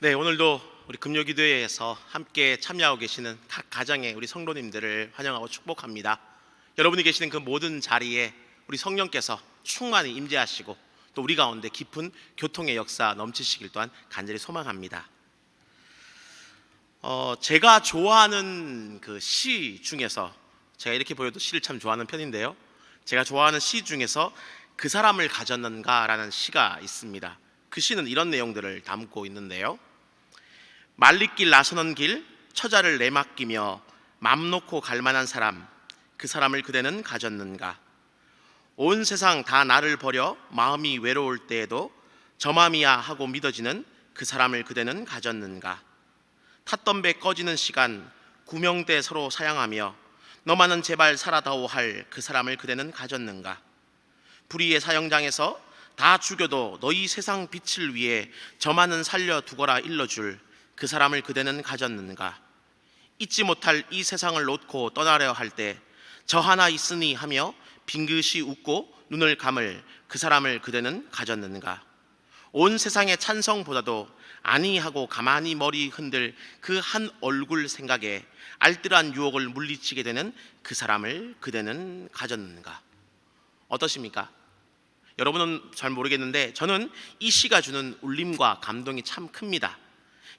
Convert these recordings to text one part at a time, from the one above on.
네, 오늘도 우리 금요기도회에서 함께 참여하고 계시는 각 가정의 우리 성도님들을 환영하고 축복합니다. 여러분이 계시는 그 모든 자리에 우리 성령께서 충만히 임재하시고 또 우리 가운데 깊은 교통의 역사 넘치시길 또한 간절히 소망합니다. 제가 좋아하는 그 시 중에서, 제가 이렇게 보여도 시를 참 좋아하는 편인데요, 제가 좋아하는 시 중에서 그 사람을 가졌는가라는 시가 있습니다. 그 시는 이런 내용들을 담고 있는데요, 말리길 나서는 길 처자를 내맡기며 맘 놓고 갈 만한 사람, 그 사람을 그대는 가졌는가. 온 세상 다 나를 버려 마음이 외로울 때에도 저 맘이야 하고 믿어지는 그 사람을 그대는 가졌는가. 탔던 배 꺼지는 시간 구명대 서로 사양하며 너만은 제발 살아다오 할 그 사람을 그대는 가졌는가. 불의의 사형장에서 다 죽여도 너희 세상 빛을 위해 저만은 살려두거라 일러줄 그 사람을 그대는 가졌는가. 잊지 못할 이 세상을 놓고 떠나려 할 때 저 하나 있으니 하며 빙긋이 웃고 눈을 감을 그 사람을 그대는 가졌는가. 온 세상의 찬성보다도 아니 하고 가만히 머리 흔들 그 한 얼굴 생각에 알뜰한 유혹을 물리치게 되는 그 사람을 그대는 가졌는가. 어떠십니까? 여러분은 잘 모르겠는데 저는 이 시가 주는 울림과 감동이 참 큽니다.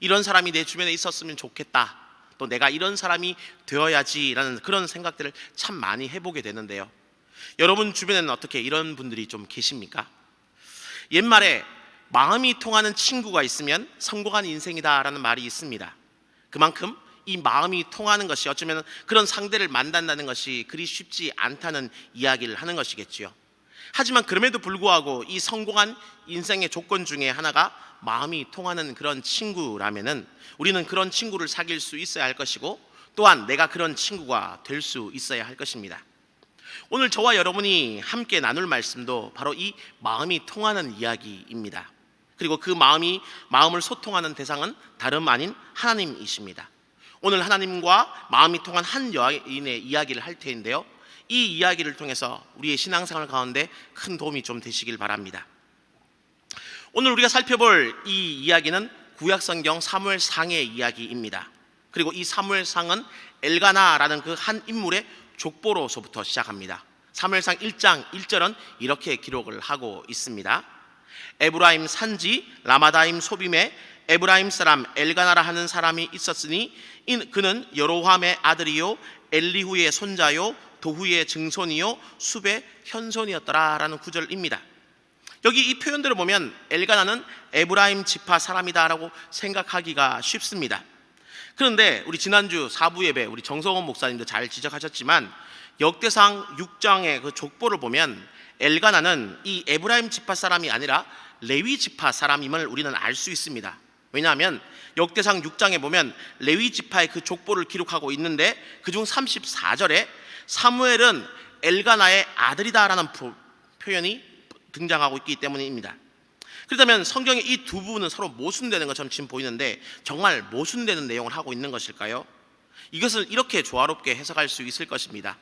이런 사람이 내 주변에 있었으면 좋겠다, 또 내가 이런 사람이 되어야지라는 그런 생각들을 참 많이 해보게 되는데요, 여러분 주변에는 어떻게 이런 분들이 좀 계십니까? 옛말에 마음이 통하는 친구가 있으면 성공한 인생이다라는 말이 있습니다. 그만큼 이 마음이 통하는 것이, 어쩌면 그런 상대를 만난다는 것이 그리 쉽지 않다는 이야기를 하는 것이겠지요. 하지만 그럼에도 불구하고 이 성공한 인생의 조건 중에 하나가 마음이 통하는 그런 친구라면은 우리는 그런 친구를 사귈 수 있어야 할 것이고, 또한 내가 그런 친구가 될 수 있어야 할 것입니다. 오늘 저와 여러분이 함께 나눌 말씀도 바로 이 마음이 통하는 이야기입니다. 그리고 그 마음을 소통하는 대상은 다름 아닌 하나님이십니다. 오늘 하나님과 마음이 통한 한 여인의 이야기를 할 텐데요, 이 이야기를 통해서 우리의 신앙생활 가운데 큰 도움이 좀 되시길 바랍니다. 오늘 우리가 살펴볼 이 이야기는 구약성경 사무엘상의 이야기입니다. 그리고 이 사무엘상은 엘가나라는 그 한 인물의 족보로서부터 시작합니다. 사무엘상 1장 1절은 이렇게 기록을 하고 있습니다. 에브라임 산지 라마다임 소빔에 에브라임 사람 엘가나라 하는 사람이 있었으니 그는 여로함의 아들이요 엘리후의 손자요 도후의 증손이요 숲의 현손이었더라라는 구절입니다. 여기 이 표현들을 보면 엘가나는 에브라임 지파 사람이다라고 생각하기가 쉽습니다. 그런데 우리 지난주 4부 예배 우리 정성원 목사님도 잘 지적하셨지만 역대상 6장의 그 족보를 보면 엘가나는 이 에브라임 지파 사람이 아니라 레위 지파 사람임을 우리는 알 수 있습니다. 왜냐하면 역대상 6장에 보면 레위 지파의 그 족보를 기록하고 있는데 그중 34절에 사무엘은 엘가나의 아들이다라는 표현이 등장하고 있기 때문입니다. 그렇다면 성경의 이 두 부분은 서로 모순되는 것처럼 지금 보이는데 정말 모순되는 내용을 하고 있는 것일까요? 이것을 이렇게 조화롭게 해석할 수 있을 것입니다.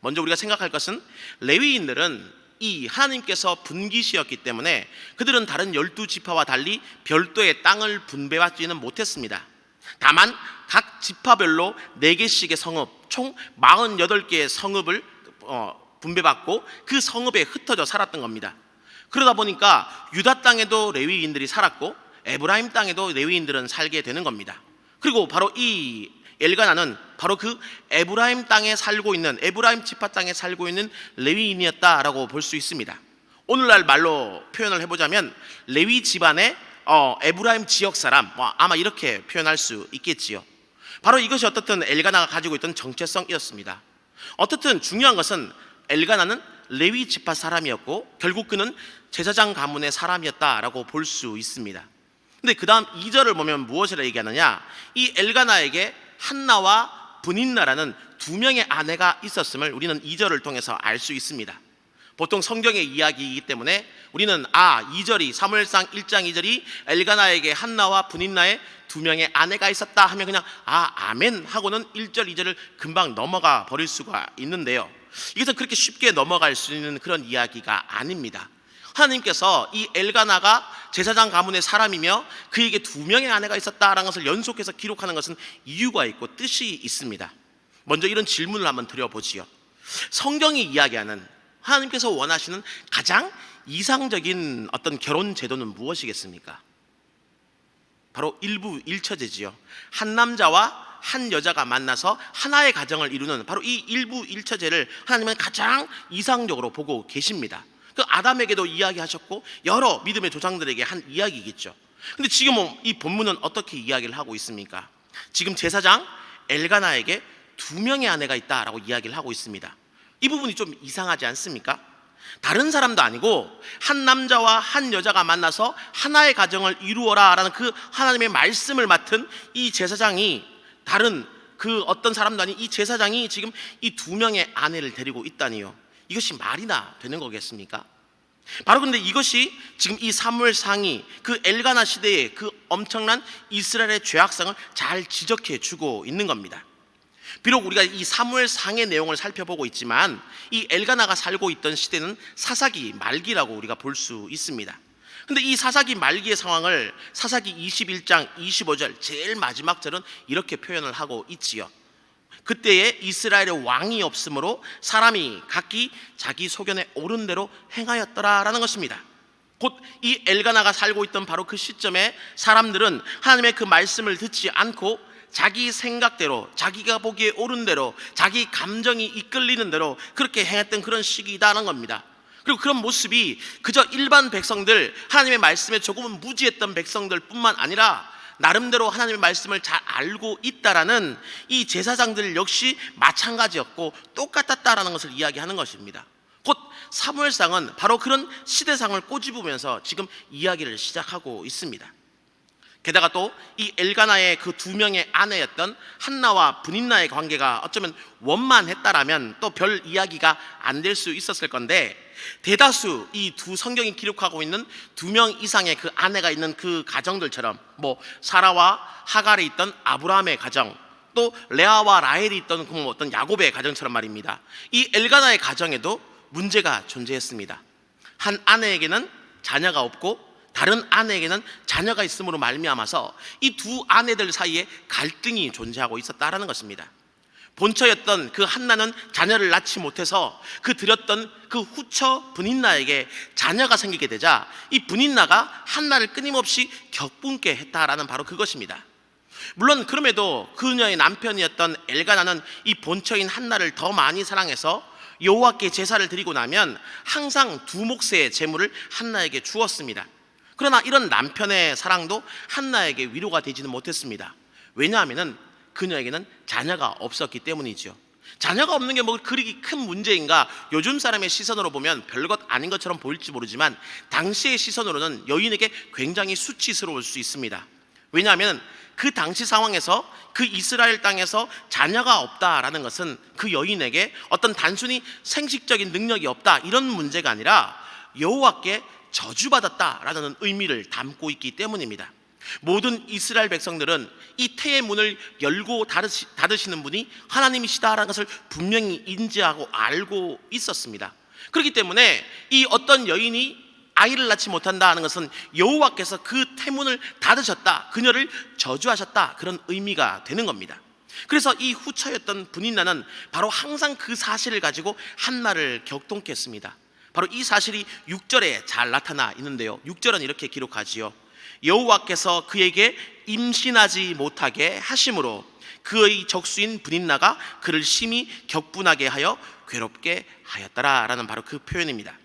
먼저 우리가 생각할 것은 레위인들은 이 하나님께서 분기시였기 때문에 그들은 다른 12지파와 달리 별도의 땅을 분배받지는 못했습니다. 다만 각 지파별로 4개씩의 성읍, 총 48개의 성읍을 분배받고 그 성읍에 흩어져 살았던 겁니다. 그러다 보니까 유다 땅에도 레위인들이 살았고 에브라임 땅에도 레위인들은 살게 되는 겁니다. 그리고 바로 이 엘가나는 바로 그 에브라임 땅에 살고 있는, 에브라임 지파 땅에 살고 있는 레위인이었다라고 볼 수 있습니다. 오늘날 말로 표현을 해보자면 레위 집안의 에브라임 지역 사람, 아마 이렇게 표현할 수 있겠지요. 바로 이것이 어떻든 엘가나가 가지고 있던 정체성이었습니다. 어떻든 중요한 것은 엘가나는 레위 지파 사람이었고 결국 그는 제사장 가문의 사람이었다라고 볼 수 있습니다. 근데 그 다음 2절을 보면 무엇이라 얘기하느냐, 이 엘가나에게 한나와 브닌나라는 2명의 아내가 있었음을 우리는 2절을 통해서 알 수 있습니다. 보통 성경의 이야기이기 때문에 우리는 2절이 사무엘상 1장 2절이 엘가나에게 한나와 브닌나의 2명의 아내가 있었다 하면 그냥 아멘 하고는 1절 2절을 금방 넘어가 버릴 수가 있는데요, 이것은 그렇게 쉽게 넘어갈 수 있는 그런 이야기가 아닙니다. 하나님께서 이 엘가나가 제사장 가문의 사람이며 그에게 2명의 아내가 있었다라는 것을 연속해서 기록하는 것은 이유가 있고 뜻이 있습니다. 먼저 이런 질문을 한번 드려보지요. 성경이 이야기하는 하나님께서 원하시는 가장 이상적인 어떤 결혼 제도는 무엇이겠습니까? 바로 일부일처제지요. 한 남자와 한 여자가 만나서 하나의 가정을 이루는 바로 이 일부일처제를 하나님은 가장 이상적으로 보고 계십니다. 그 아담에게도 이야기하셨고 여러 믿음의 조상들에게 한 이야기겠죠. 근데 지금 이 본문은 어떻게 이야기를 하고 있습니까? 지금 제사장 엘가나에게 2명의 아내가 있다라고 이야기를 하고 있습니다. 이 부분이 좀 이상하지 않습니까? 다른 사람도 아니고 한 남자와 한 여자가 만나서 하나의 가정을 이루어라 라는 그 하나님의 말씀을 맡은 이 제사장이 다른 그 어떤 사람도 아닌 이 제사장이 지금 이 2명의 아내를 데리고 있다니요. 이것이 말이나 되는 거겠습니까? 바로 근데 이것이 지금 이 사무엘상이 그 엘가나 시대의 그 엄청난 이스라엘의 죄악상을 잘 지적해 주고 있는 겁니다. 비록 우리가 이 사무엘상의 내용을 살펴보고 있지만 이 엘가나가 살고 있던 시대는 사사기 말기라고 우리가 볼 수 있습니다. 근데 이 사사기 말기의 상황을 사사기 21장 25절 제일 마지막 절은 이렇게 표현을 하고 있지요. 그때에 이스라엘의 왕이 없으므로 사람이 각기 자기 소견에 옳은 대로 행하였더라라는 것입니다. 곧 이 엘가나가 살고 있던 바로 그 시점에 사람들은 하나님의 그 말씀을 듣지 않고 자기 생각대로, 자기가 보기에 옳은 대로, 자기 감정이 이끌리는 대로 그렇게 행했던 그런 시기다는 겁니다. 그리고 그런 모습이 그저 일반 백성들, 하나님의 말씀에 조금은 무지했던 백성들 뿐만 아니라 나름대로 하나님의 말씀을 잘 알고 있다라는 이 제사장들 역시 마찬가지였고 똑같았다라는 것을 이야기하는 것입니다. 곧 사무엘상은 바로 그런 시대상을 꼬집으면서 지금 이야기를 시작하고 있습니다. 게다가 또 이 엘가나의 그 2명의 아내였던 한나와 브닌나의 관계가 어쩌면 원만했다라면 또 별 이야기가 안 될 수 있었을 건데, 대다수 이 두 성경이 기록하고 있는 2명 이상의 그 아내가 있는 그 가정들처럼 뭐 사라와 하갈에 있던 아브라함의 가정, 또 레아와 라헬이 있던 어떤 야곱의 가정처럼 말입니다. 이 엘가나의 가정에도 문제가 존재했습니다. 한 아내에게는 자녀가 없고 다른 아내에게는 자녀가 있음으로 말미암아서 이 두 아내들 사이에 갈등이 존재하고 있었다라는 것입니다. 본처였던 그 한나는 자녀를 낳지 못해서 그 드렸던 그 후처 브닌나에게 자녀가 생기게 되자 이 브닌나가 한나를 끊임없이 격분케 했다라는 바로 그것입니다. 물론 그럼에도 그녀의 남편이었던 엘가나는 이 본처인 한나를 더 많이 사랑해서 여호와께 제사를 드리고 나면 항상 2몫의 제물을 한나에게 주었습니다. 그러나 이런 남편의 사랑도 한나에게 위로가 되지는 못했습니다. 왜냐하면 그녀에게는 자녀가 없었기 때문이죠. 자녀가 없는 게 뭐 그리 큰 문제인가? 요즘 사람의 시선으로 보면 별것 아닌 것처럼 보일지 모르지만 당시의 시선으로는 여인에게 굉장히 수치스러울 수 있습니다. 왜냐하면 그 당시 상황에서 그 이스라엘 땅에서 자녀가 없다라는 것은 그 여인에게 어떤 단순히 생식적인 능력이 없다 이런 문제가 아니라 여호와께 저주받았다라는 의미를 담고 있기 때문입니다. 모든 이스라엘 백성들은 이 태의 문을 열고 닫으시는 분이 하나님이시다라는 것을 분명히 인지하고 알고 있었습니다. 그렇기 때문에 이 어떤 여인이 아이를 낳지 못한다는 것은 여호와께서 그 태문을 닫으셨다, 그녀를 저주하셨다, 그런 의미가 되는 겁니다. 그래서 이 후처였던 브닌나는 바로 항상 그 사실을 가지고 한나를 격동케 했습니다. 바로 이 사실이 6절에 잘 나타나 있는데요, 6절은 이렇게 기록하지요. 여호와께서 그에게 임신하지 못하게 하심으로 그의 적수인 브닌나가 그를 심히 격분하게 하여 괴롭게 하였더라라는 바로 그 표현입니다.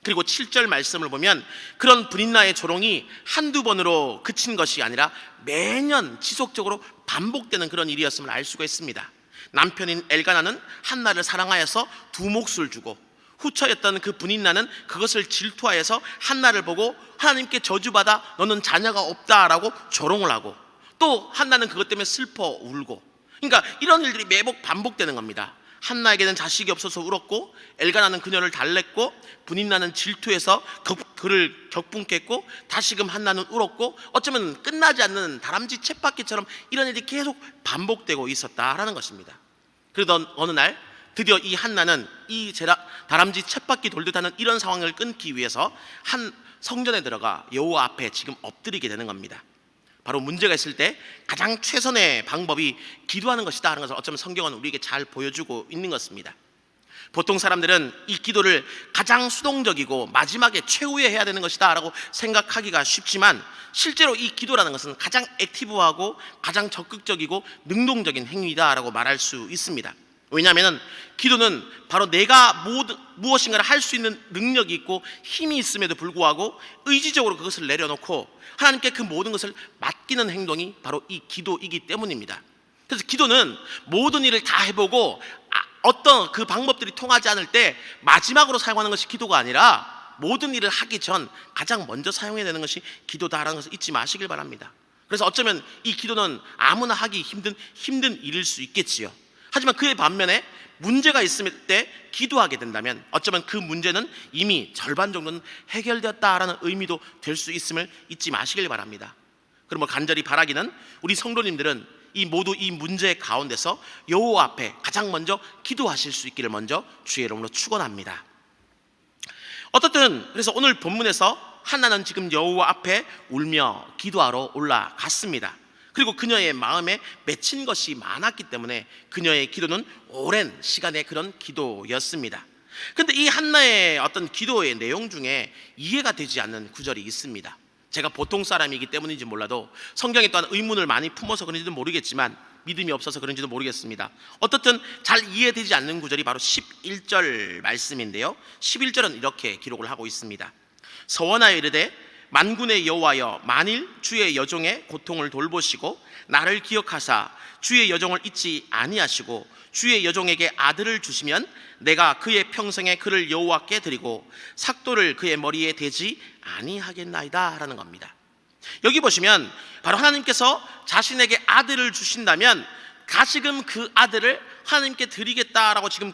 그리고 7절 말씀을 보면 그런 브닌나의 조롱이 한두 번으로 그친 것이 아니라 매년 지속적으로 반복되는 그런 일이었음을 알 수가 있습니다. 남편인 엘가나는 한나를 사랑하여서 2몫을 주고 후처였던 그 브닌나는 그것을 질투하여서 한나를 보고 하나님께 저주받아 너는 자녀가 없다라고 조롱을 하고, 또 한나는 그것 때문에 슬퍼 울고, 그러니까 이런 일들이 매복 반복되는 겁니다. 한나에게는 자식이 없어서 울었고, 엘가나는 그녀를 달랬고, 브닌나는 질투해서 그를 격분케, 다시금 한나는 울었고, 어쩌면 끝나지 않는 다람쥐 쳇바퀴처럼 이런 일이 계속 반복되고 있었다라는 것입니다. 그러던 어느 날 드디어 이 한나는 이 다람쥐 쳇바퀴 돌듯 하는 이런 상황을 끊기 위해서 한 성전에 들어가 여호와 앞에 지금 엎드리게 되는 겁니다. 바로 문제가 있을 때 가장 최선의 방법이 기도하는 것이다 하는 것을 어쩌면 성경은 우리에게 잘 보여주고 있는 것입니다. 보통 사람들은 이 기도를 가장 수동적이고 마지막에 최후에 해야 되는 것이다 라고 생각하기가 쉽지만, 실제로 이 기도라는 것은 가장 액티브하고 가장 적극적이고 능동적인 행위다 라고 말할 수 있습니다. 왜냐하면 기도는 바로 내가 무엇인가를 할 수 있는 능력이 있고 힘이 있음에도 불구하고 의지적으로 그것을 내려놓고 하나님께 그 모든 것을 맡기는 행동이 바로 이 기도이기 때문입니다. 그래서 기도는 모든 일을 다 해보고 어떤 그 방법들이 통하지 않을 때 마지막으로 사용하는 것이 기도가 아니라 모든 일을 하기 전 가장 먼저 사용해야 되는 것이 기도다라는 것을 잊지 마시길 바랍니다. 그래서 어쩌면 이 기도는 아무나 하기 힘든 일일 수 있겠지요. 하지만 그의 반면에 문제가 있을 때 기도하게 된다면 어쩌면 그 문제는 이미 절반 정도는 해결되었다라는 의미도 될 수 있음을 잊지 마시길 바랍니다. 그럼 간절히 바라기는 우리 성도님들은 모두 이 문제 가운데서 여호와 앞에 가장 먼저 기도하실 수 있기를 먼저 주의 이름으로 축원합니다. 어떻든 그래서 오늘 본문에서 한나는 지금 여호와 앞에 울며 기도하러 올라갔습니다. 그리고 그녀의 마음에 맺힌 것이 많았기 때문에 그녀의 기도는 오랜 시간의 그런 기도였습니다. 그런데 이 한나의 어떤 기도의 내용 중에 이해가 되지 않는 구절이 있습니다. 제가 보통 사람이기 때문인지 몰라도 성경에 또한 의문을 많이 품어서 그런지도 모르겠지만, 믿음이 없어서 그런지도 모르겠습니다. 어떻든 잘 이해되지 않는 구절이 바로 11절 말씀인데요, 11절은 이렇게 기록을 하고 있습니다. 서원하여 이르되 만군의 여호와여, 만일 주의 여종의 고통을 돌보시고 나를 기억하사 주의 여종을 잊지 아니하시고 주의 여종에게 아들을 주시면 내가 그의 평생에 그를 여호와께 드리고 삭도를 그의 머리에 대지 아니하겠나이다 라는 겁니다. 여기 보시면 바로 하나님께서 자신에게 아들을 주신다면 다시금 그 아들을 하나님께 드리겠다라고 지금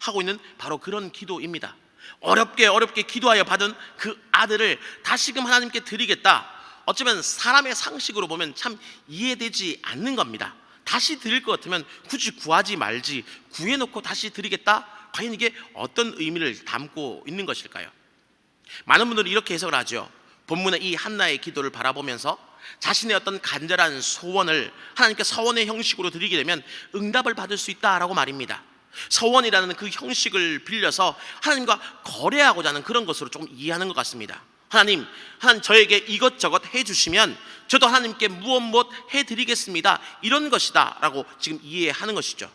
하고 있는 바로 그런 기도입니다. 어렵게 기도하여 받은 그 아들을 다시금 하나님께 드리겠다. 어쩌면 사람의 상식으로 보면 참 이해되지 않는 겁니다. 다시 드릴 것 같으면 굳이 구하지 말지 구해놓고 다시 드리겠다? 과연 이게 어떤 의미를 담고 있는 것일까요? 많은 분들이 이렇게 해석을 하죠. 본문의 이 한나의 기도를 바라보면서 자신의 어떤 간절한 소원을 하나님께 서원의 형식으로 드리게 되면 응답을 받을 수 있다라고 말입니다. 서원이라는 그 형식을 빌려서 하나님과 거래하고자 하는 그런 것으로 조금 이해하는 것 같습니다. 하나님 저에게 이것저것 해주시면 저도 하나님께 무엇 해드리겠습니다, 이런 것이다 라고 지금 이해하는 것이죠.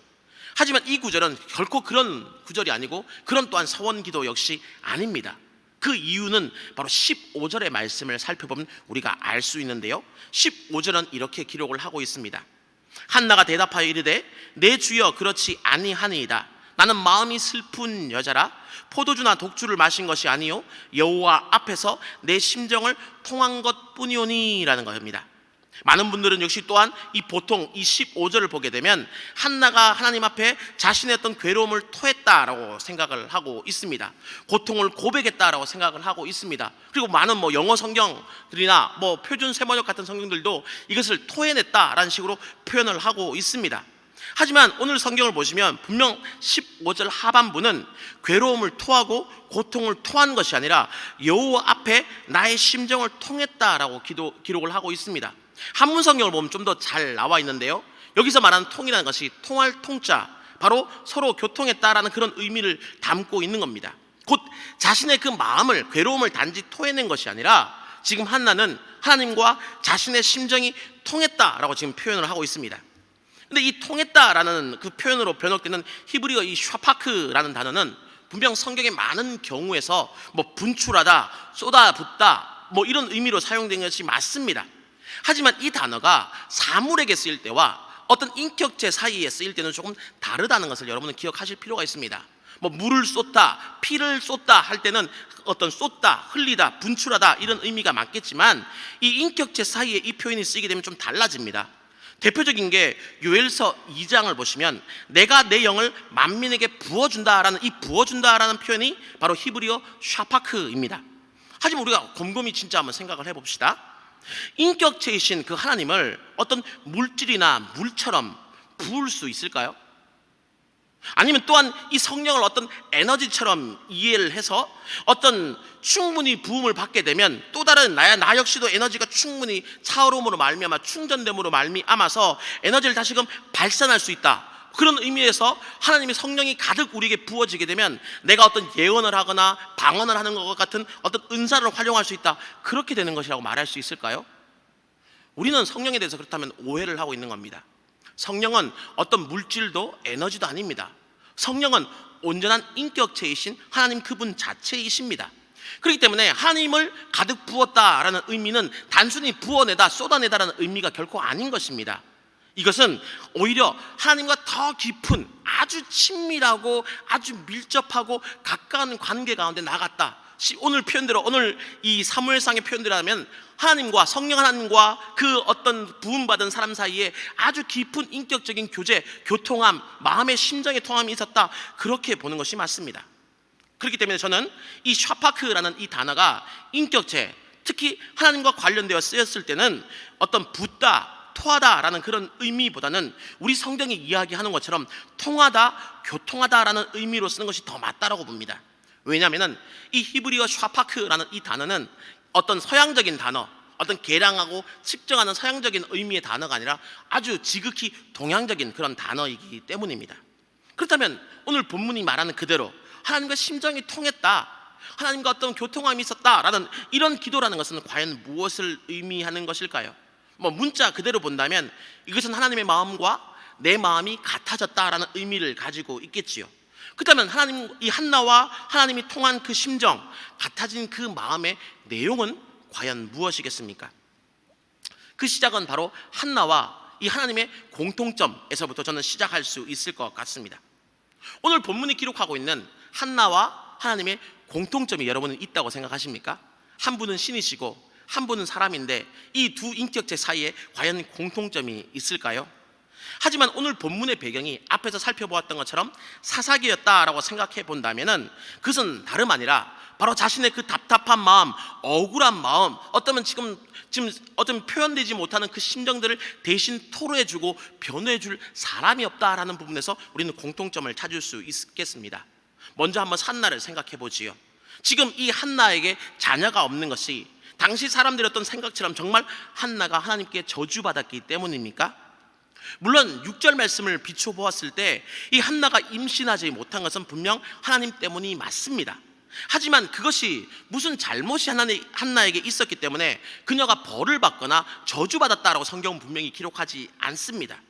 하지만 이 구절은 결코 그런 구절이 아니고 그런 또한 서원기도 역시 아닙니다. 그 이유는 바로 15절의 말씀을 살펴보면 우리가 알 수 있는데요, 15절은 이렇게 기록을 하고 있습니다. 한나가 대답하여 이르되 내 주여 그렇지 아니하니이다. 나는 마음이 슬픈 여자라 포도주나 독주를 마신 것이 아니요 여호와 앞에서 내 심정을 통한 것뿐이오니 라는 것입니다. 많은 분들은 역시 또한 보통 이 15절을 보게 되면 한나가 하나님 앞에 자신의 어떤 괴로움을 토했다라고 생각을 하고 있습니다. 고통을 고백했다라고 생각을 하고 있습니다. 그리고 많은 영어 성경들이나 표준 세번역 같은 성경들도 이것을 토해냈다라는 식으로 표현을 하고 있습니다. 하지만 오늘 성경을 보시면 분명 15절 하반부는 괴로움을 토하고 고통을 토한 것이 아니라 여호와 앞에 나의 심정을 통했다라고 기록을 하고 있습니다. 한문 성경을 보면 좀 더 잘 나와 있는데요, 여기서 말하는 통이라는 것이 통할 통자, 바로 서로 교통했다라는 그런 의미를 담고 있는 겁니다. 곧 자신의 그 마음을, 괴로움을 단지 토해낸 것이 아니라 지금 한나는 하나님과 자신의 심정이 통했다라고 지금 표현을 하고 있습니다. 근데 이 통했다라는 그 표현으로 번역되는 히브리어 이 샤파크라는 단어는 분명 성경의 많은 경우에서 분출하다, 쏟아붓다 이런 의미로 사용된 것이 맞습니다. 하지만 이 단어가 사물에게 쓰일 때와 어떤 인격체 사이에 쓰일 때는 조금 다르다는 것을 여러분은 기억하실 필요가 있습니다. 물을 쏟다, 피를 쏟다 할 때는 어떤 쏟다, 흘리다, 분출하다 이런 의미가 맞겠지만 이 인격체 사이에 이 표현이 쓰이게 되면 좀 달라집니다. 대표적인 게 요엘서 2장을 보시면 내가 내 영을 만민에게 부어준다라는 이 부어준다라는 표현이 바로 히브리어 샤파크입니다. 하지만 우리가 곰곰이 진짜 한번 생각을 해봅시다. 인격체이신 그 하나님을 어떤 물질이나 물처럼 부을 수 있을까요? 아니면 또한 이 성령을 어떤 에너지처럼 이해를 해서 어떤 충분히 부음을 받게 되면 또 다른 나 역시도 에너지가 충분히 차오름으로 말미암아 충전됨으로 말미암아서 에너지를 다시금 발산할 수 있다. 그런 의미에서 하나님의 성령이 가득 우리에게 부어지게 되면 내가 어떤 예언을 하거나 방언을 하는 것 같은 어떤 은사를 활용할 수 있다. 그렇게 되는 것이라고 말할 수 있을까요? 우리는 성령에 대해서 그렇다면 오해를 하고 있는 겁니다. 성령은 어떤 물질도 에너지도 아닙니다. 성령은 온전한 인격체이신 하나님 그분 자체이십니다. 그렇기 때문에 하나님을 가득 부었다라는 의미는 단순히 부어내다 쏟아내다라는 의미가 결코 아닌 것입니다. 이것은 오히려 하나님과 더 깊은 아주 친밀하고 아주 밀접하고 가까운 관계 가운데 나갔다. 오늘 표현대로, 오늘 이 사무엘상의 표현대로 하면 하나님과 성령 하나님과 그 어떤 부음받은 사람 사이에 아주 깊은 인격적인 교제, 교통함, 마음의 심정의 통함이 있었다. 그렇게 보는 것이 맞습니다. 그렇기 때문에 저는 이 샤파크라는 이 단어가 인격체, 특히 하나님과 관련되어 쓰였을 때는 어떤 붓다, 토하다라는 그런 의미보다는 우리 성경이 이야기하는 것처럼 통하다, 교통하다라는 의미로 쓰는 것이 더 맞다라고 봅니다. 왜냐하면 이 히브리어 샤파크라는 이 단어는 어떤 서양적인 단어, 어떤 계량하고 측정하는 서양적인 의미의 단어가 아니라 아주 지극히 동양적인 그런 단어이기 때문입니다. 그렇다면 오늘 본문이 말하는 그대로 하나님과 심정이 통했다, 하나님과 어떤 교통함이 있었다라는 이런 기도라는 것은 과연 무엇을 의미하는 것일까요? 문자 그대로 본다면 이것은 하나님의 마음과 내 마음이 같아졌다라는 의미를 가지고 있겠지요. 그렇다면 이 한나와 하나님이 통한 그 심정, 같아진 그 마음의 내용은 과연 무엇이겠습니까? 그 시작은 바로 한나와 이 하나님의 공통점에서부터 저는 시작할 수 있을 것 같습니다. 오늘 본문이 기록하고 있는 한나와 하나님의 공통점이 여러분은 있다고 생각하십니까? 한 분은 신이시고 한 분은 사람인데 이 두 인격체 사이에 과연 공통점이 있을까요? 하지만 오늘 본문의 배경이 앞에서 살펴보았던 것처럼 사사기였다라고 생각해 본다면은 그것은 다름 아니라 바로 자신의 그 답답한 마음, 억울한 마음, 어쩌면 지금 어떤 표현되지 못하는 그 심정들을 대신 토로해주고 변호해줄 사람이 없다라는 부분에서 우리는 공통점을 찾을 수 있겠습니다. 먼저 한번 한나를 생각해 보지요. 지금 이 한나에게 자녀가 없는 것이 당시 사람들의 어떤 생각처럼 정말 한나가 하나님께 저주받았기 때문입니까? 물론 6절 말씀을 비춰보았을 때 이 한나가 임신하지 못한 것은 분명 하나님 때문이 맞습니다. 하지만 그것이 무슨 잘못이 한나에게 있었기 때문에 그녀가 벌을 받거나 저주받았다라고 성경은 분명히 기록하지 않습니다.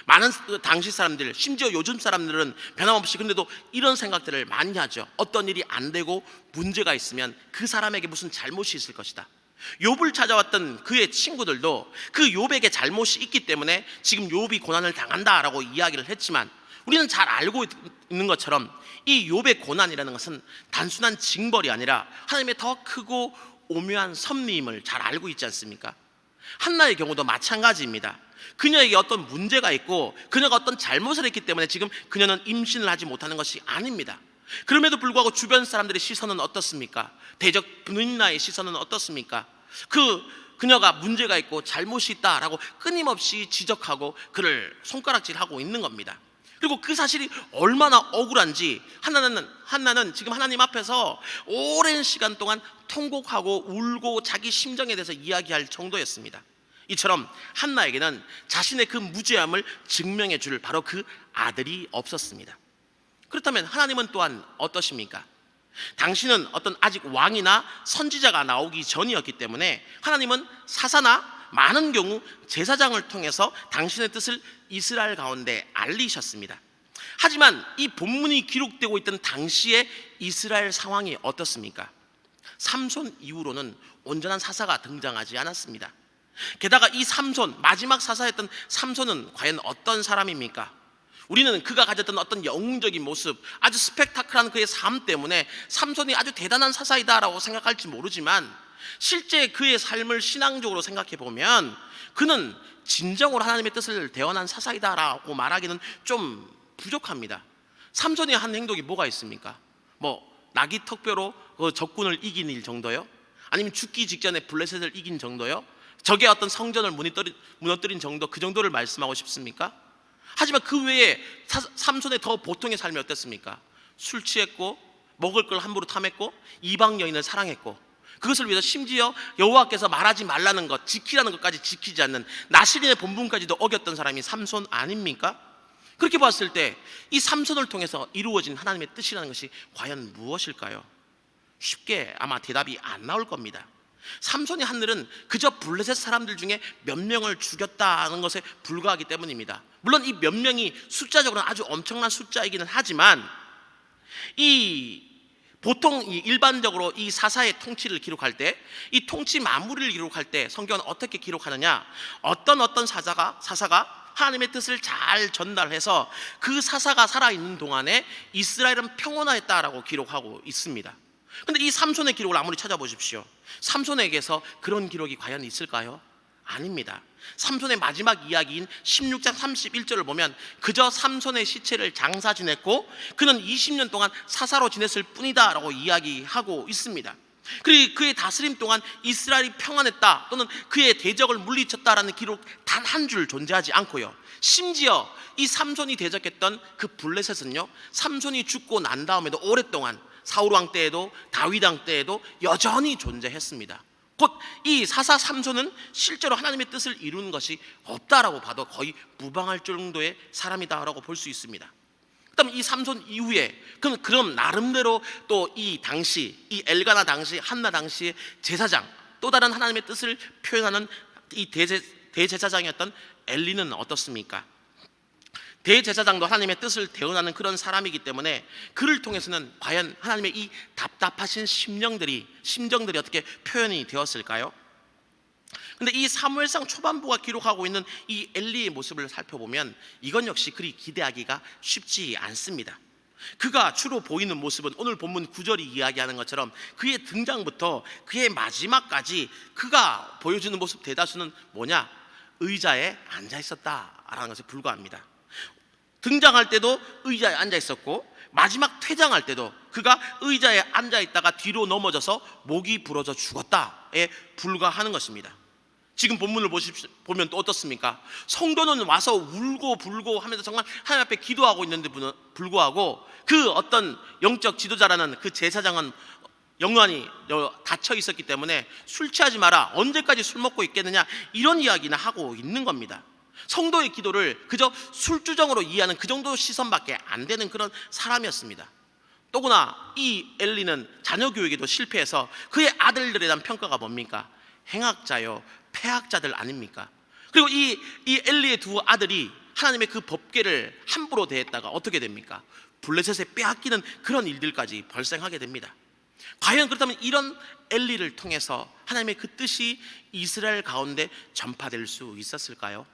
많은 당시 사람들, 심지어 요즘 사람들은 변함없이 근데도 이런 생각들을 많이 하죠. 어떤 일이 안 되고 문제가 있으면 그 사람에게 무슨 잘못이 있을 것이다. 욥을 찾아왔던 그의 친구들도 그 욥에게 잘못이 있기 때문에 지금 욥이 고난을 당한다라고 이야기를 했지만 우리는 잘 알고 있는 것처럼 이 욥의 고난이라는 것은 단순한 징벌이 아니라 하나님의 더 크고 오묘한 섭리임을 잘 알고 있지 않습니까? 한나의 경우도 마찬가지입니다. 그녀에게 어떤 문제가 있고 그녀가 어떤 잘못을 했기 때문에 지금 그녀는 임신을 하지 못하는 것이 아닙니다. 그럼에도 불구하고 주변 사람들의 시선은 어떻습니까? 대적 부인나의 시선은 어떻습니까? 그녀가 문제가 있고 잘못이 있다라고 끊임없이 지적하고 그를 손가락질하고 있는 겁니다. 그리고 그 사실이 얼마나 억울한지 한나는 지금 하나님 앞에서 오랜 시간 동안 통곡하고 울고 자기 심정에 대해서 이야기할 정도였습니다. 이처럼 한나에게는 자신의 그 무죄함을 증명해 줄 바로 그 아들이 없었습니다. 그렇다면 하나님은 또한 어떠십니까? 당신은 어떤 아직 왕이나 선지자가 나오기 전이었기 때문에 하나님은 사사나 많은 경우 제사장을 통해서 당신의 뜻을 이스라엘 가운데 알리셨습니다. 하지만 이 본문이 기록되고 있던 당시의 이스라엘 상황이 어떻습니까? 삼손 이후로는 온전한 사사가 등장하지 않았습니다. 게다가 이 삼손, 마지막 사사였던 삼손은 과연 어떤 사람입니까? 우리는 그가 가졌던 어떤 영웅적인 모습, 아주 스펙타클한 그의 삶 때문에 삼손이 아주 대단한 사사이다라고 생각할지 모르지만 실제 그의 삶을 신앙적으로 생각해 보면 그는 진정으로 하나님의 뜻을 대언한 사사이다라고 말하기는 좀 부족합니다. 삼손이 한 행동이 뭐가 있습니까? 나귀 턱뼈로 적군을 이긴 일 정도요? 아니면 죽기 직전에 블레셋을 이긴 정도요? 적의 어떤 성전을 무너뜨린 정도, 그 정도를 말씀하고 싶습니까? 하지만 그 외에 삼손의 더 보통의 삶이 어땠습니까? 술 취했고 먹을 걸 함부로 탐했고 이방 여인을 사랑했고 그것을 위해서 심지어 여호와께서 말하지 말라는 것, 지키라는 것까지 지키지 않는 나실인의 본분까지도 어겼던 사람이 삼손 아닙니까? 그렇게 봤을 때 이 삼손을 통해서 이루어진 하나님의 뜻이라는 것이 과연 무엇일까요? 쉽게 아마 대답이 안 나올 겁니다. 삼손이 한 일은 그저 블레셋 사람들 중에 몇 명을 죽였다는 것에 불과하기 때문입니다. 물론 이 몇 명이 숫자적으로는 아주 엄청난 숫자이기는 하지만 보통 일반적으로 이 사사의 통치를 기록할 때, 이 통치 마무리를 기록할 때 성경은 어떻게 기록하느냐? 어떤 사사가 하나님의 뜻을 잘 전달해서 그 사사가 살아있는 동안에 이스라엘은 평온하였다라고 기록하고 있습니다. 근데 이 삼손의 기록을 아무리 찾아보십시오. 삼손에게서 그런 기록이 과연 있을까요? 아닙니다. 삼손의 마지막 이야기인 16장 31절을 보면 그저 삼손의 시체를 장사 지냈고 그는 20년 동안 사사로 지냈을 뿐이다 라고 이야기하고 있습니다. 그리고 그의 다스림 동안 이스라엘이 평안했다 또는 그의 대적을 물리쳤다라는 기록 단 한 줄 존재하지 않고요, 심지어 이 삼손이 대적했던 그 블레셋은요, 삼손이 죽고 난 다음에도 오랫동안 사울 왕 때에도 다윗 왕 때에도 여전히 존재했습니다. 곧 이 사사 삼손은 실제로 하나님의 뜻을 이루는 것이 없다라고 봐도 거의 무방할 정도의 사람이다라고 볼 수 있습니다. 그다음 이 삼손 이후에 그럼 나름대로 또 이 당시 이 엘가나 당시 한나 당시의 제사장, 또 다른 하나님의 뜻을 표현하는 이 대제사장이었던 엘리는 어떻습니까? 대제사장도 하나님의 뜻을 대언하는 그런 사람이기 때문에 그를 통해서는 과연 하나님의 이 답답하신 심정들이 어떻게 표현이 되었을까요? 근데 이 사무엘상 초반부가 기록하고 있는 이 엘리의 모습을 살펴보면 이건 역시 그리 기대하기가 쉽지 않습니다. 그가 주로 보이는 모습은 오늘 본문 9절이 이야기하는 것처럼 그의 등장부터 그의 마지막까지 그가 보여주는 모습 대다수는 뭐냐? 의자에 앉아 있었다라는 것에 불과합니다. 등장할 때도 의자에 앉아 있었고 마지막 퇴장할 때도 그가 의자에 앉아 있다가 뒤로 넘어져서 목이 부러져 죽었다에 불과하는 것입니다. 지금 본문을 보면 또 어떻습니까? 성도는 와서 울고 불고 하면서 정말 하나님 앞에 기도하고 있는데 불구하고 그 어떤 영적 지도자라는 그 제사장은 영안이 닫혀 있었기 때문에 술 취하지 마라, 언제까지 술 먹고 있겠느냐, 이런 이야기나 하고 있는 겁니다. 성도의 기도를 그저 술주정으로 이해하는 그 정도 시선밖에 안 되는 그런 사람이었습니다. 또구나 이 엘리는 자녀 교육에도 실패해서 그의 아들들에 대한 평가가 뭡니까? 행악자요 폐악자들 아닙니까? 그리고 이 엘리의 두 아들이 하나님의 그 법궤를 함부로 대했다가 어떻게 됩니까? 블레셋에 빼앗기는 그런 일들까지 발생하게 됩니다. 과연 그렇다면 이런 엘리를 통해서 하나님의 그 뜻이 이스라엘 가운데 전파될 수 있었을까요?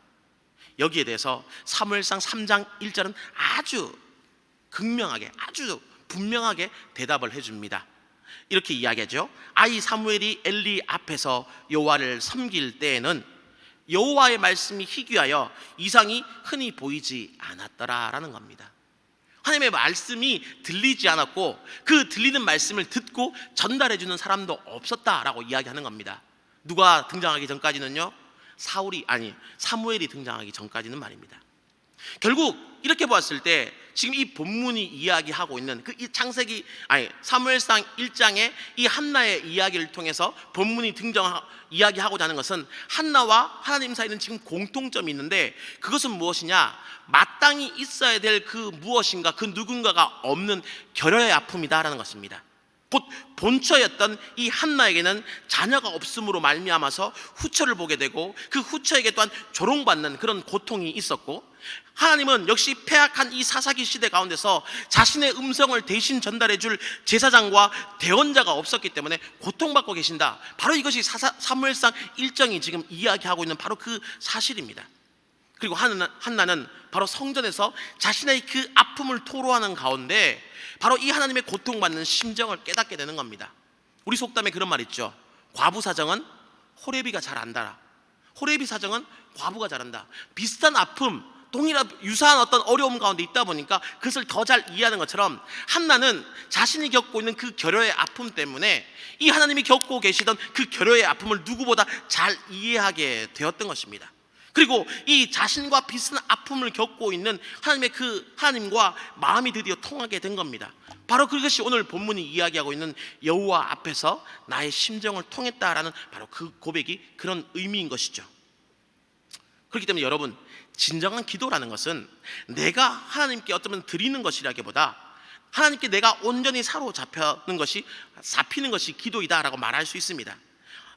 여기에 대해서 사무엘상 3장 1절은 아주 극명하게, 아주 분명하게 대답을 해줍니다. 이렇게 이야기하죠. 아이 사무엘이 엘리 앞에서 여호와를 섬길 때에는 여호와의 말씀이 희귀하여 이상이 흔히 보이지 않았더라라는 겁니다. 하나님의 말씀이 들리지 않았고 그 들리는 말씀을 듣고 전달해주는 사람도 없었다라고 이야기하는 겁니다. 누가 등장하기 전까지는요, 사무엘이 등장하기 전까지는 말입니다. 결국 이렇게 보았을 때 지금 이 본문이 이야기하고 있는 사무엘상 1장의 이 한나의 이야기를 통해서 본문이 이야기하고자 하는 것은 한나와 하나님 사이는 지금 공통점이 있는데 그것은 무엇이냐? 마땅히 있어야 될 그 무엇인가, 그 누군가가 없는 결여의 아픔이다라는 것입니다. 곧 본처였던 이 한나에게는 자녀가 없음으로 말미암아서 후처를 보게 되고 그 후처에게 또한 조롱받는 그런 고통이 있었고, 하나님은 역시 패악한 이 사사기 시대 가운데서 자신의 음성을 대신 전달해 줄 제사장과 대언자가 없었기 때문에 고통받고 계신다. 바로 이것이 사무엘상 1장이 지금 이야기하고 있는 바로 그 사실입니다. 그리고 한나는 바로 성전에서 자신의 그 아픔을 토로하는 가운데 바로 이 하나님의 고통받는 심정을 깨닫게 되는 겁니다. 우리 속담에 그런 말 있죠. 과부 사정은 호레비가 잘 안다라. 호레비 사정은 과부가 잘한다. 비슷한 아픔, 유사한 어떤 어려움 가운데 있다 보니까 그것을 더 잘 이해하는 것처럼 한나는 자신이 겪고 있는 그 결여의 아픔 때문에 이 하나님이 겪고 계시던 그 결여의 아픔을 누구보다 잘 이해하게 되었던 것입니다. 그리고 이 자신과 비슷한 아픔을 겪고 있는 하나님과 마음이 드디어 통하게 된 겁니다. 바로 그것이 오늘 본문이 이야기하고 있는 여호와 앞에서 나의 심정을 통했다라는 바로 그 고백이 그런 의미인 것이죠. 그렇기 때문에 여러분, 진정한 기도라는 것은 내가 하나님께 어쩌면 드리는 것이라기보다 하나님께 내가 온전히 사로잡히는 것이 기도이다라고 말할 수 있습니다.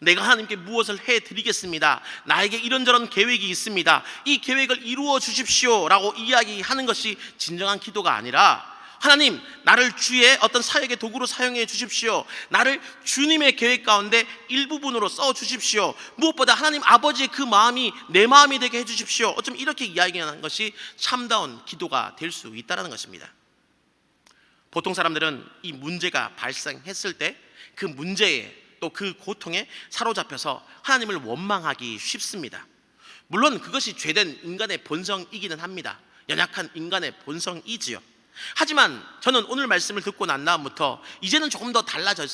내가 하나님께 무엇을 해드리겠습니다, 나에게 이런저런 계획이 있습니다, 이 계획을 이루어 주십시오 라고 이야기하는 것이 진정한 기도가 아니라, 하나님, 나를 주의 어떤 사역의 도구로 사용해 주십시오, 나를 주님의 계획 가운데 일부분으로 써 주십시오, 무엇보다 하나님 아버지의 그 마음이 내 마음이 되게 해 주십시오, 어쩜 이렇게 이야기하는 것이 참다운 기도가 될 수 있다는 것입니다. 보통 사람들은 이 문제가 발생했을 때 그 문제에 또 그 고통에 사로잡혀서 하나님을 원망하기 쉽습니다. 물론 그것이 죄된 인간의 본성이기는 합니다. 연약한 인간의 본성이지요. 하지만 저는 오늘 말씀을 듣고 난 다음부터 이제는 조금 더 달라질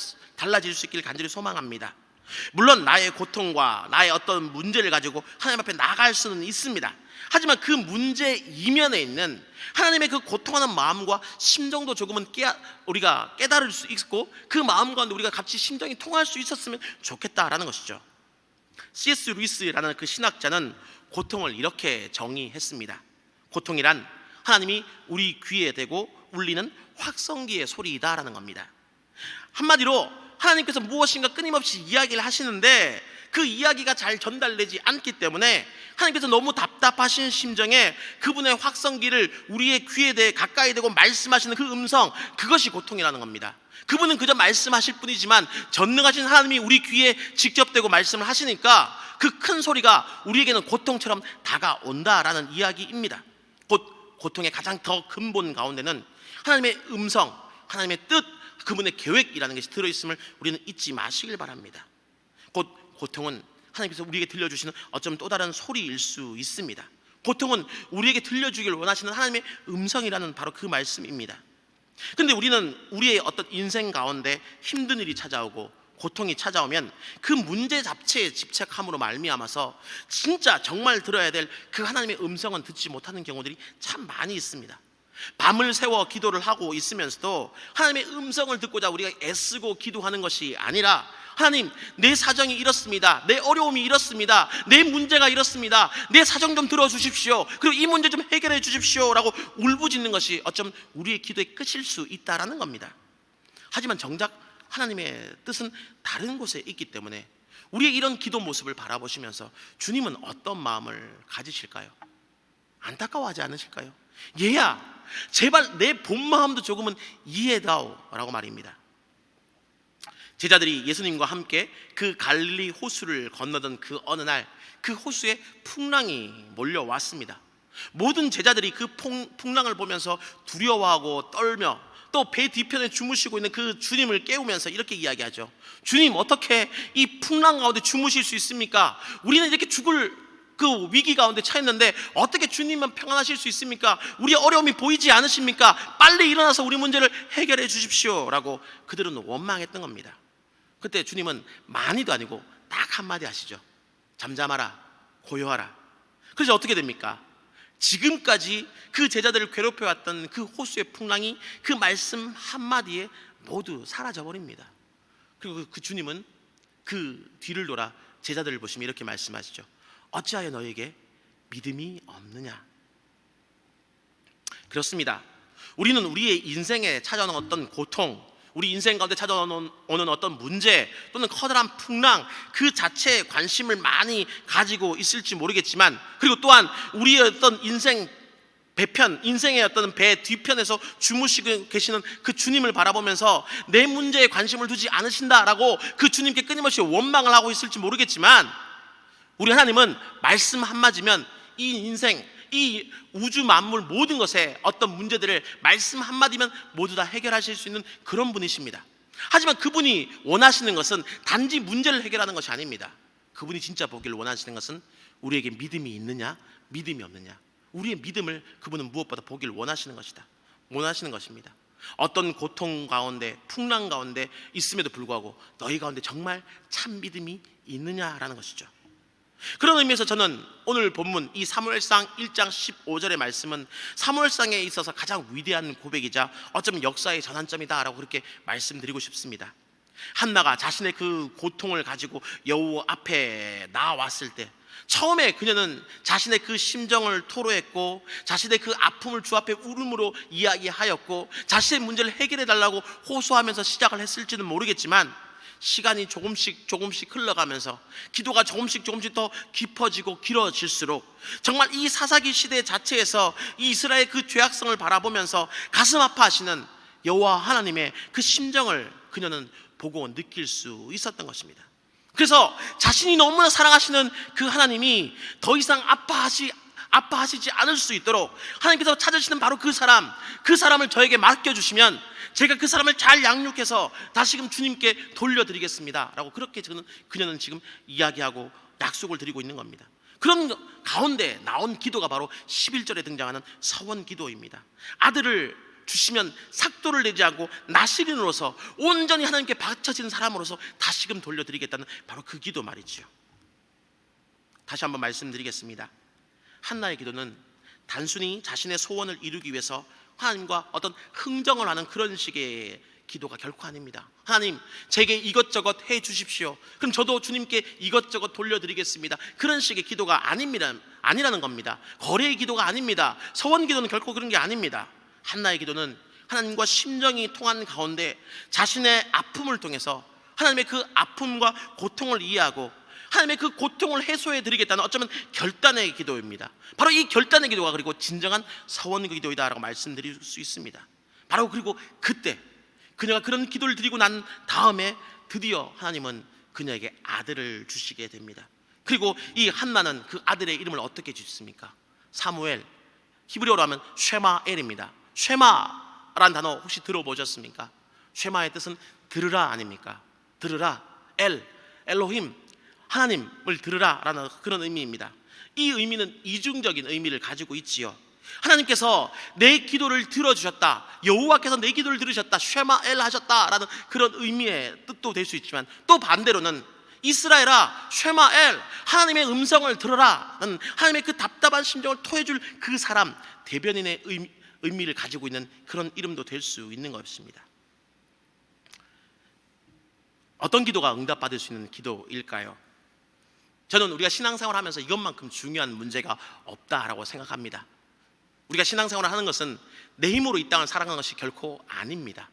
수 있기를 간절히 소망합니다. 물론 나의 고통과 나의 어떤 문제를 가지고 하나님 앞에 나갈 수는 있습니다. 하지만 그 문제 이면에 있는 하나님의 그 고통하는 마음과 심정도 조금은 우리가 깨달을 수 있고, 그 마음 가운데 우리가 같이 심정이 통할 수 있었으면 좋겠다라는 것이죠. C.S. 루이스라는 그 신학자는 고통을 이렇게 정의했습니다. 고통이란 하나님이 우리 귀에 대고 울리는 확성기의 소리이다라는 겁니다. 한마디로 하나님께서 무엇인가 끊임없이 이야기를 하시는데 그 이야기가 잘 전달되지 않기 때문에 하나님께서 너무 답답하신 심정에 그분의 확성기를 우리의 귀에 대해 가까이 대고 말씀하시는 그 음성, 그것이 고통이라는 겁니다. 그분은 그저 말씀하실 뿐이지만 전능하신 하나님이 우리 귀에 직접 대고 말씀을 하시니까 그 큰 소리가 우리에게는 고통처럼 다가온다라는 이야기입니다. 고통의 가장 더 근본 가운데는 하나님의 음성, 하나님의 뜻, 그분의 계획이라는 것이 들어있음을 우리는 잊지 마시길 바랍니다. 고통은 하나님께서 우리에게 들려주시는 어쩌면 또 다른 소리일 수 있습니다. 고통은 우리에게 들려주길 원하시는 하나님의 음성이라는 바로 그 말씀입니다. 그런데 우리는 우리의 어떤 인생 가운데 힘든 일이 찾아오고 고통이 찾아오면 그 문제 자체에 집착함으로 말미암아서 진짜 정말 들어야 될 그 하나님의 음성은 듣지 못하는 경우들이 참 많이 있습니다. 밤을 새워 기도를 하고 있으면서도 하나님의 음성을 듣고자 우리가 애쓰고 기도하는 것이 아니라, 하나님, 내 사정이 이렇습니다, 내 어려움이 이렇습니다, 내 문제가 이렇습니다, 내 사정 좀 들어주십시오, 그리고 이 문제 좀 해결해 주십시오 라고 울부짖는 것이 어쩌면 우리의 기도의 끝일 수 있다라는 겁니다. 하지만 정작 하나님의 뜻은 다른 곳에 있기 때문에 우리의 이런 기도 모습을 바라보시면서 주님은 어떤 마음을 가지실까요? 안타까워하지 않으실까요? 얘야, 제발 내 본 마음도 조금은 이해해다오 라고 말입니다. 제자들이 예수님과 함께 그 갈릴리 호수를 건너던 그 어느 날, 그 호수에 풍랑이 몰려왔습니다. 모든 제자들이 그 풍랑을 보면서 두려워하고 떨며 또 배 뒤편에 주무시고 있는 그 주님을 깨우면서 이렇게 이야기하죠. 주님, 어떻게 이 풍랑 가운데 주무실 수 있습니까? 우리는 이렇게 죽을 그 위기 가운데 처했는데 어떻게 주님만 평안하실 수 있습니까? 우리의 어려움이 보이지 않으십니까? 빨리 일어나서 우리 문제를 해결해 주십시오 라고 그들은 원망했던 겁니다. 그때 주님은 많이도 아니고 딱 한마디 하시죠. 잠잠하라, 고요하라. 그래서 어떻게 됩니까? 지금까지 그 제자들을 괴롭혀왔던 그 호수의 풍랑이 그 말씀 한마디에 모두 사라져버립니다. 그리고 그 주님은 그 뒤를 돌아 제자들을 보시며 이렇게 말씀하시죠. 어찌하여 너에게 믿음이 없느냐? 그렇습니다. 우리는 우리의 인생에 찾아오는 어떤 고통, 우리 인생 가운데 찾아오는 어떤 문제 또는 커다란 풍랑 그 자체에 관심을 많이 가지고 있을지 모르겠지만, 그리고 또한 우리의 어떤 인생 배편, 인생의 어떤 배 뒤편에서 주무시고 계시는 그 주님을 바라보면서 내 문제에 관심을 두지 않으신다라고 그 주님께 끊임없이 원망을 하고 있을지 모르겠지만, 우리 하나님은 말씀 한마디면 이 인생, 이 우주 만물 모든 것에 어떤 문제들을 말씀 한마디면 모두 다 해결하실 수 있는 그런 분이십니다. 하지만 그분이 원하시는 것은 단지 문제를 해결하는 것이 아닙니다. 그분이 진짜 보기를 원하시는 것은 우리에게 믿음이 있느냐, 믿음이 없느냐. 우리의 믿음을 그분은 무엇보다 보기를 원하시는 것입니다. 어떤 고통 가운데, 풍랑 가운데 있음에도 불구하고 너희 가운데 정말 참 믿음이 있느냐라는 것이죠. 그런 의미에서 저는 오늘 본문 이 사무엘상 1장 15절의 말씀은 사무엘상에 있어서 가장 위대한 고백이자 어쩌면 역사의 전환점이다라고 그렇게 말씀드리고 싶습니다. 한나가 자신의 그 고통을 가지고 여호와 앞에 나왔을 때 처음에 그녀는 자신의 그 심정을 토로했고 자신의 그 아픔을 주 앞에 울음으로 이야기하였고 자신의 문제를 해결해 달라고 호소하면서 시작을 했을지는 모르겠지만 시간이 조금씩 흘러가면서 기도가 조금씩 더 깊어지고 길어질수록 정말 이 사사기 시대 자체에서 이 이스라엘 그 죄악성을 바라보면서 가슴 아파하시는 여호와 하나님의 그 심정을 그녀는 보고 느낄 수 있었던 것입니다. 그래서 자신이 너무나 사랑하시는 그 하나님이 더 이상 아파하시지 않을 수 있도록 하나님께서 찾으시는 바로 그 사람을 저에게 맡겨주시면 제가 그 사람을 잘 양육해서 다시금 주님께 돌려드리겠습니다 라고 그렇게 그녀는 지금 이야기하고 약속을 드리고 있는 겁니다. 그런 가운데 나온 기도가 바로 11절에 등장하는 서원 기도입니다. 아들을 주시면 삭도를 내지 않고 나시린으로서 온전히 하나님께 바쳐진 사람으로서 다시금 돌려드리겠다는 바로 그 기도 말이지요. 다시 한번 말씀드리겠습니다. 한나의 기도는 단순히 자신의 소원을 이루기 위해서 하나님과 어떤 흥정을 하는 그런 식의 기도가 결코 아닙니다. 하나님, 제게 이것저것 해 주십시오. 그럼 저도 주님께 이것저것 돌려드리겠습니다. 그런 식의 기도가 아니라는 겁니다. 거래의 기도가 아닙니다. 서원 기도는 결코 그런 게 아닙니다. 한나의 기도는 하나님과 심정이 통한 가운데 자신의 아픔을 통해서 하나님의 그 아픔과 고통을 이해하고 하나님의 그 고통을 해소해 드리겠다는 어쩌면 결단의 기도입니다. 바로 이 결단의 기도가 그리고 진정한 서원 기도이다라고 말씀드릴 수 있습니다. 바로 그리고 그때 그녀가 그런 기도를 드리고 난 다음에 드디어 하나님은 그녀에게 아들을 주시게 됩니다. 그리고 이 한나는 그 아들의 이름을 어떻게 짓습니까? 사무엘, 히브리어로 하면 쉐마엘입니다. 쉐마라는 단어 혹시 들어보셨습니까? 쉐마의 뜻은 들으라 아닙니까? 들으라, 엘로힘, 하나님을 들으라라는 그런 의미입니다. 이 의미는 이중적인 의미를 가지고 있지요. 하나님께서 내 기도를 들어주셨다, 여호와께서 내 기도를 들으셨다, 쉐마엘 하셨다라는 그런 의미의 뜻도 될 수 있지만 또 반대로는 이스라엘아 쉐마엘, 하나님의 음성을 들어라는 하나님의 그 답답한 심정을 토해줄 그 사람, 대변인의 의미를 가지고 있는 그런 이름도 될 수 있는 것입니다. 어떤 기도가 응답받을 수 있는 기도일까요? 저는 우리가 신앙생활을 하면서 이것만큼 중요한 문제가 없다라고 생각합니다. 우리가 신앙생활을 하는 것은 내 힘으로 이 땅을 살아가는 것이 결코 아닙니다.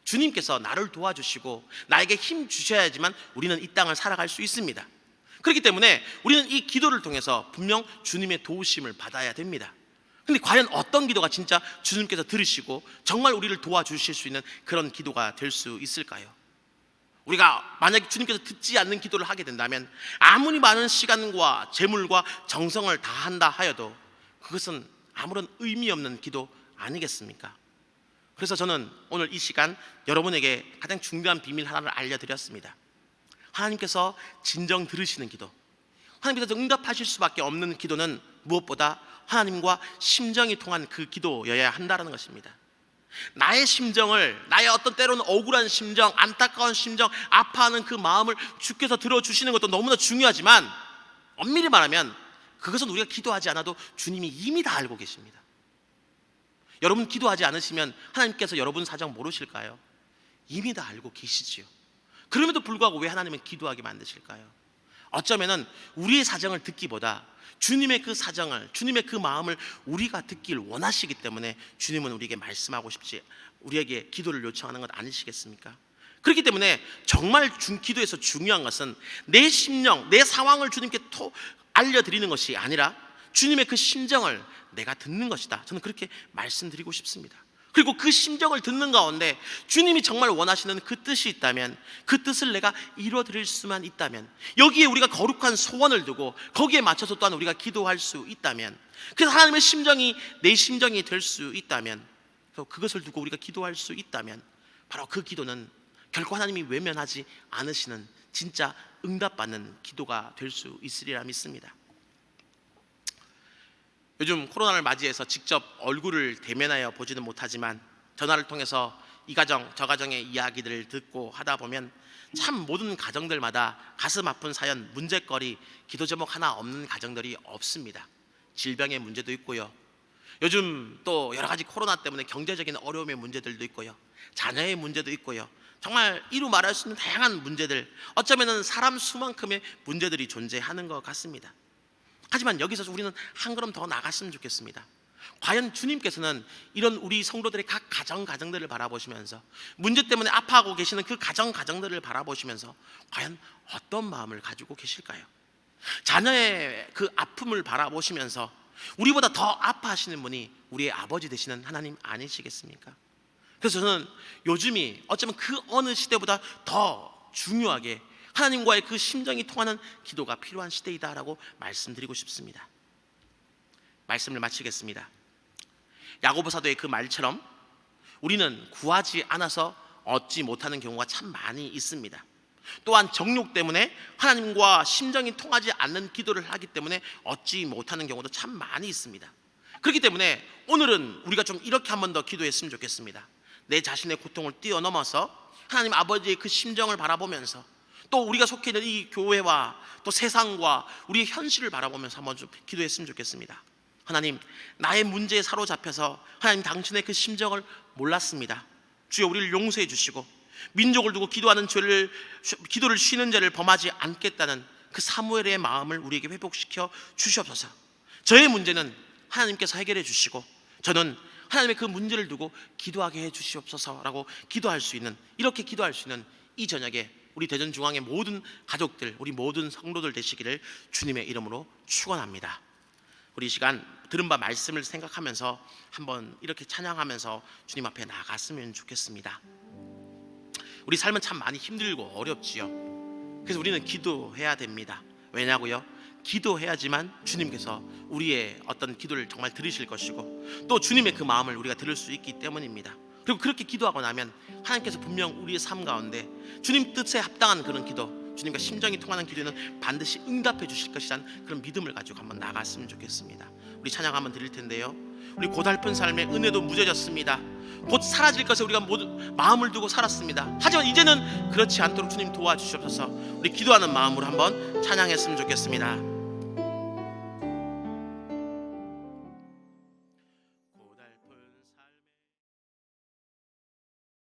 주님께서 나를 도와주시고 나에게 힘 주셔야지만 우리는 이 땅을 살아갈 수 있습니다. 그렇기 때문에 우리는 이 기도를 통해서 분명 주님의 도우심을 받아야 됩니다. 근데 과연 어떤 기도가 진짜 주님께서 들으시고 정말 우리를 도와주실 수 있는 그런 기도가 될 수 있을까요? 우리가 만약에 주님께서 듣지 않는 기도를 하게 된다면 아무리 많은 시간과 재물과 정성을 다한다 하여도 그것은 아무런 의미 없는 기도 아니겠습니까? 그래서 저는 오늘 이 시간 여러분에게 가장 중요한 비밀 하나를 알려드렸습니다. 하나님께서 진정 들으시는 기도, 하나님께서 응답하실 수밖에 없는 기도는 무엇보다 하나님과 심정이 통한 그 기도여야 한다는 것입니다. 나의 심정을, 나의 어떤 때로는 억울한 심정, 안타까운 심정, 아파하는 그 마음을 주께서 들어주시는 것도 너무나 중요하지만 엄밀히 말하면 그것은 우리가 기도하지 않아도 주님이 이미 다 알고 계십니다. 여러분 기도하지 않으시면 하나님께서 여러분 사정 모르실까요? 이미 다 알고 계시지요. 그럼에도 불구하고 왜 하나님은 기도하게 만드실까요? 어쩌면은 우리의 사정을 듣기보다 주님의 그 사정을, 주님의 그 마음을 우리가 듣길 원하시기 때문에 주님은 우리에게 말씀하고 싶지, 우리에게 기도를 요청하는 것 아니시겠습니까? 그렇기 때문에 정말 기도에서 중요한 것은 내 심령, 내 상황을 주님께 알려드리는 것이 아니라 주님의 그 심정을 내가 듣는 것이다. 저는 그렇게 말씀드리고 싶습니다. 그리고 그 심정을 듣는 가운데 주님이 정말 원하시는 그 뜻이 있다면, 그 뜻을 내가 이루어드릴 수만 있다면, 여기에 우리가 거룩한 소원을 두고 거기에 맞춰서 또한 우리가 기도할 수 있다면, 그래서 하나님의 심정이 내 심정이 될 수 있다면, 그것을 두고 우리가 기도할 수 있다면 바로 그 기도는 결코 하나님이 외면하지 않으시는 진짜 응답받는 기도가 될 수 있으리라 믿습니다. 요즘 코로나를 맞이해서 직접 얼굴을 대면하여 보지는 못하지만 전화를 통해서 이 가정 저 가정의 이야기들을 듣고 하다 보면 참 모든 가정들마다 가슴 아픈 사연, 문제거리, 기도 제목 하나 없는 가정들이 없습니다. 질병의 문제도 있고요, 요즘 또 여러 가지 코로나 때문에 경제적인 어려움의 문제들도 있고요, 자녀의 문제도 있고요, 정말 이루 말할 수 있는 다양한 문제들, 어쩌면 사람 수만큼의 문제들이 존재하는 것 같습니다. 하지만 여기서 우리는 한 걸음 더 나갔으면 좋겠습니다. 과연 주님께서는 이런 우리 성도들의 각 가정들을 바라보시면서, 문제 때문에 아파하고 계시는 그 가정들을 바라보시면서 과연 어떤 마음을 가지고 계실까요? 자녀의 그 아픔을 바라보시면서 우리보다 더 아파하시는 분이 우리의 아버지 되시는 하나님 아니시겠습니까? 그래서 저는 요즘이 어쩌면 그 어느 시대보다 더 중요하게 하나님과의 그 심정이 통하는 기도가 필요한 시대이다라고 말씀드리고 싶습니다. 말씀을 마치겠습니다. 야고보 사도의 그 말처럼 우리는 구하지 않아서 얻지 못하는 경우가 참 많이 있습니다. 또한 정욕 때문에 하나님과 심정이 통하지 않는 기도를 하기 때문에 얻지 못하는 경우도 참 많이 있습니다. 그렇기 때문에 오늘은 우리가 좀 이렇게 한 번 더 기도했으면 좋겠습니다. 내 자신의 고통을 뛰어넘어서 하나님 아버지의 그 심정을 바라보면서, 또 우리가 속해 있는 이 교회와 또 세상과 우리의 현실을 바라보면서 한번 좀 기도했으면 좋겠습니다. 하나님, 나의 문제에 사로잡혀서 하나님 당신의 그 심정을 몰랐습니다. 주여, 우리를 용서해 주시고 민족을 두고 기도를 쉬는 죄를 범하지 않겠다는 그 사무엘의 마음을 우리에게 회복시켜 주시옵소서. 저의 문제는 하나님께서 해결해 주시고 저는 하나님의 그 문제를 두고 기도하게 해 주시옵소서라고 이렇게 기도할 수 있는 이 저녁에 우리 대전중앙의 모든 가족들, 우리 모든 성도들 되시기를 주님의 이름으로 축원합니다. 우리 이 시간 들은 바 말씀을 생각하면서 한번 이렇게 찬양하면서 주님 앞에 나갔으면 좋겠습니다. 우리 삶은 참 많이 힘들고 어렵지요. 그래서 우리는 기도해야 됩니다. 왜냐고요? 기도해야지만 주님께서 우리의 어떤 기도를 정말 들으실 것이고, 또 주님의 그 마음을 우리가 들을 수 있기 때문입니다. 그리고 그렇게 기도하고 나면 하나님께서 분명 우리의 삶 가운데 주님 뜻에 합당한 그런 기도, 주님과 심정이 통하는 기도는 반드시 응답해 주실 것이라는 그런 믿음을 가지고 한번 나갔으면 좋겠습니다. 우리 찬양 한번 드릴 텐데요, 우리 고달픈 삶의 은혜도 무뎌졌습니다. 곧 사라질 것에 우리가 모두 마음을 두고 살았습니다. 하지만 이제는 그렇지 않도록 주님 도와주시옵소서. 우리 기도하는 마음으로 한번 찬양했으면 좋겠습니다.